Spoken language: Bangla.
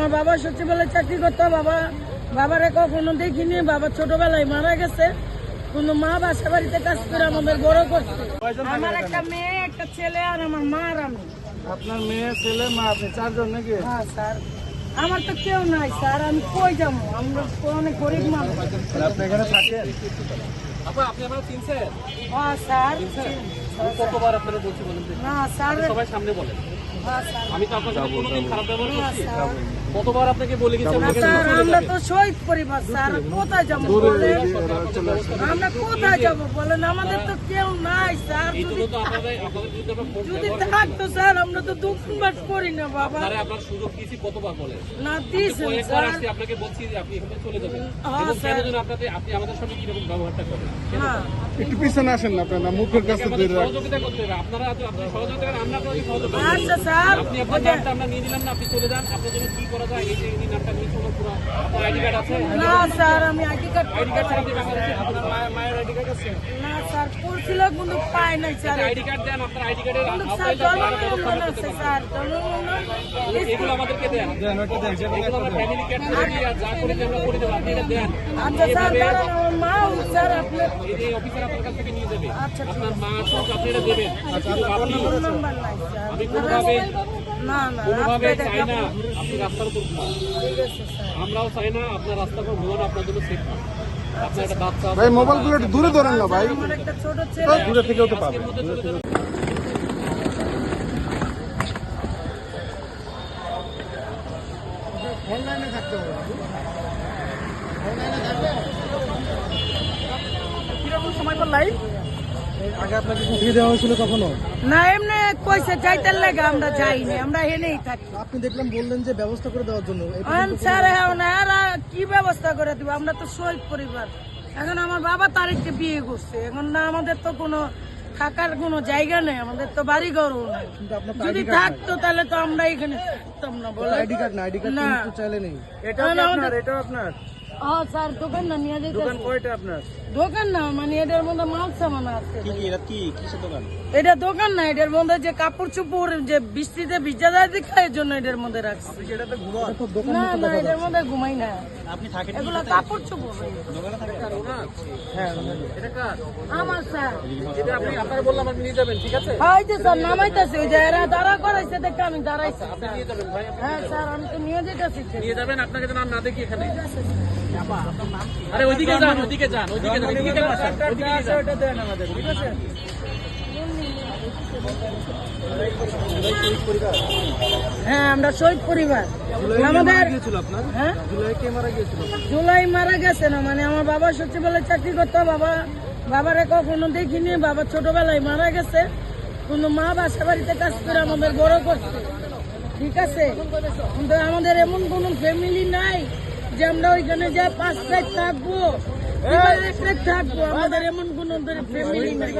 আমার বাবা সচিবালয়ে চাকরি করতো। বাবারে কখনো দেখিনি। বাবা ছোটবেলায় মারা গেছে। কোনো মা বাসা বাড়িতে কাজ করে আমাদের বড় করছে। আমার একটা মেয়ে, একটা ছেলে আর আমার মা আর আমি। আপনার মেয়ে, ছেলে, মা, আপনি চারজন নাকি? হ্যাঁ স্যার, আমার তো কেউ নাই স্যার, আমি কই যাবো? আমরা অনেক গরিব মানুষ। আপনি এখানে থাকেন? আপনি আমার চিনছেন? হ্যাঁ স্যার। কতবার আপনারা বলছি বলেন? না স্যার। সবাই সামনে বলেন। হ্যাঁ স্যার। আমি তো আপনার সাথে কোনোদিন খারাপ ব্যবহার না করছি? স্যার। কতবার আপনাকে বলে গেছি না আপনাকে স্যার, চলে আমরা যাবেন। তো শহীদ পরিবার স্যার, কোথায় যাবো বলেন? আমরা কোথায় যাবো বলেন? আমাদের তো কেউ নাই স্যার। এই জন্য তো আপনাদের বিরুদ্ধে আমরা ফোর্স যদি ব্যবহার থাকতো স্যার, আমরা তো দুঃখবাস করি না বাবা। আপনারা আপনার সুযোগ দিয়েছি কতবার বলেন? না দিয়েছেন কয়েকবার স্যার। আসছি আপনাকে বলছি যে আপনি এখানে চলে যাবেন। হ্যাঁ, এবং স্যার। কেন যেন আপনি আমাদের সঙ্গে কিরকম ব্যবহারটা করেন? না একটু পিছনে আসেন না, আপনার মুখের কাছে আমাদের সহযোগিতা করতে হবে। আপনারা সহযোগিতা করেন, আমরা আপনাকে সহযোগিতা করব। আচ্ছা স্যার। আপনি আপনার নামটা আমরা নিয়ে দিলাম না, আপনি চলে যান। আপনার জন্য কি করা যায় এই যে এই নামটা নিয়ে চলো পুরো। আপনার আইডি কার্ড আছে? না স্যার, আমি আইডি কার্ড আইডি কার্ড ছাড়া আপনি বাংলাদেশে আপনার মায়ের আইডি কার্ড আছে? না স্যার, করছিল কিন্তু পাই নাই স্যার। আইডি কার্ড দেন, আপনার আইডি কার্ডের কিন্তু স্যার আওতায় আপনারা ব্যবস্থা জন্মনিবন্ধন করতে আছে পারবেন। স্যার, জন্মনিবন্ধন। এগুলো আমাদেরকে দেন। এগুলো আমরা ফ্যামিলি কার্ড করে দিয়ে যা করে দিয়ে আমরা করে দেবো, আপনি এটা দেন। আচ্ছা স্যার, দাঁড়ান, আমার মা স্যার আপনি। এই অফিসার আপনার কাছ থেকে নিয়ে যাবে। আচ্ছা ঠিক আপনার মা সব আপনি এটা দেবেন। কিন্তু আপনি আছে, নাম্বার নাই স্যার। আমি কোনোভাবেই আপনি চাই না আপনি রাস্তার উপর ঘুমান। ঠিক আছে স্যার। আমরাও চাই না আপনার রাস্তার উপর ঘুমানো আপনার জন্য সেফ না। আপনার একটা বাচ্চা আছে। ভাই মোবাইলগুলো একটু দূরে ধরেন না ভাই, আমার একটা ছোট ছেলে। দূরে থেকেও তো পাবেন। আজকের মধ্যে চলে যাবেন। অনলাইনে থাকতে হবে। কিরকম সময় পর লাইভ? আগে আপনাকে দিয়ে দেওয়া হয়েছিল কখনো? না এমনি কইছে যাইতে লাগে, আমরা যাইনি, আমরা হেনেই থাকি। আপনি দেখলাম বললেন যে ব্যবস্থা করে দেওয়ার জন্য। স্যার কি ব্যবস্থা করে দিব? আমরা তো শহীদ পরিবার। এখন আমার বাবা তারিখকে বিয়ে করছে, এখন না আমাদের তো কোনো থাকার কোনো জায়গা নেই, আমাদের তো বাড়ি ঘরও নেই। যদি থাকতো তাহলে তো আমরা এখানে থাকতাম না বলে। আইডি কার্ড না, আইডি কার্ড না। কিন্তু চাইলে নেই। এটা না, আপনার, এটা আপনার হ্যাঁ স্যার, দোকান না নিয়ে যেতে। দোকান কয়টা আপনার? দোকান না, মানে এটার মধ্যে মাল সামান আছে। কি এটা কি কিসের দোকান? এটা দোকান না, এটার মধ্যে যে কাপড় চোপড় যে বৃষ্টিতে ভিজা যায় দেখা, এর জন্য এটার মধ্যে রাখছি। এটাতে ঘুমান? এটা তো দোকান না মতো না, দেখা এটার মধ্যে ঘুমাই না, আপনি থাকেন এগুলো কাপড় চোপড়। দোকানে থাকেন? হ্যাঁ। এটা কার? আমার স্যার। এটা আপনি আপনারা বললাম আপনি নিয়ে যাবেন, ঠিক আছে? হয় যে স্যার নামাইতেছে, ওই যে এরা দাঁড়া করাইছে দেখে আমি দাঁড়াইছি। আপনি নিয়ে যাবেন ভাই, আপনি হ্যাঁ স্যার, আমি তো নিয়ে যেতেছি। নিয়ে যাবেন। আপনাকে যেন আর না দেখি এখানে। আরে ওইদিকে যান, ওইদিকে যান, ওইদিকে যান, ওইদিকে কেন আসেন? ওইদিকে নিয়ে যান। এটা দেন আমাদের, ঠিক আছে? হ্যাঁ, আমরা শহীদ পরিবার। আমাদের গিয়েছিল আপনার? হ্যাঁ, জুলাই কে মারা গিয়েছিল? জুলাই মারা গেছে না, মানে আমার বাবা সচিবালয়ে চাকরি করতো। বাবারে কখনো দেখিনি। বাবা ছোটবেলায় মারা গেছে। কোনো মা বাসা বাড়িতে কাজ করে আমাদের বড় করছে, ঠিক আছে? কিন্তু আমাদের এমন কোনো ফ্যামিলি নাই যে আমরা ওইখানে যে 5 রাত থাকবো, 1 রাত থাকবো। আমাদের এমন কোনো ফ্যামিলি নাই।